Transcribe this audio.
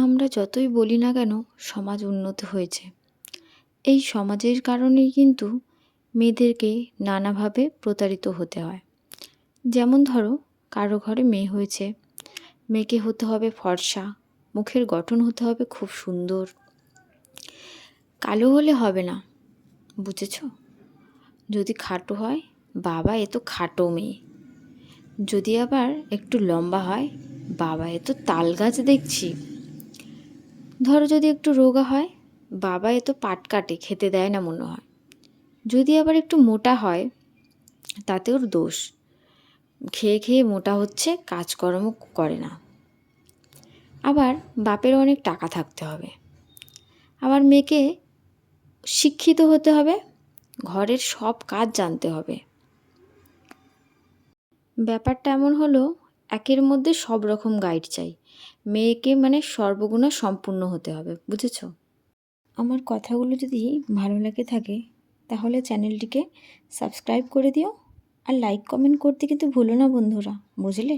আমরা যতই বলি না কেন সমাজ উন্নত হয়েছে, এই সমাজের কারণেই কিন্তু মেয়েদেরকে নানাভাবে প্রতারিত হতে হয়। যেমন ধরো, কারো ঘরে মেয়ে হয়েছে, মেয়েকে হতে হবে ফর্সা, মুখের গঠন হতে হবে খুব সুন্দর, কালো হলে হবে না, বুঝেছ? যদি খাটো হয়, বাবা এ তো খাটো মেয়ে। যদি আবার একটু লম্বা হয়, বাবা এ তো তাল গাছ দেখছি। ধরো যদি একটু রোগা হয়, বাবা এ তো পাট কাটে, খেতে দেয় না মনে হয়। যদি আবার একটু মোটা হয়, তাতে ওর দোষ, খেয়ে খেয়ে মোটা হচ্ছে, কাজকর্ম করে না। আবার বাপের অনেক টাকা থাকতে হবে, আবার মেয়েকে শিক্ষিত হতে হবে, ঘরের সব কাজ জানতে হবে। ব্যাপারটা এমন হলো, একের মধ্যে সব রকম গাইড চাই, মেয়েকে মানে সর্বগুণা সম্পূর্ণ হতে হবে, বুঝেছ? আমার কথাগুলো যদি ভালো লেগে থাকে তাহলে চ্যানেলটিকে সাবস্ক্রাইব করে দিও, আর লাইক কমেন্ট করতে কিন্তু ভুলো না বন্ধুরা, বুঝলে?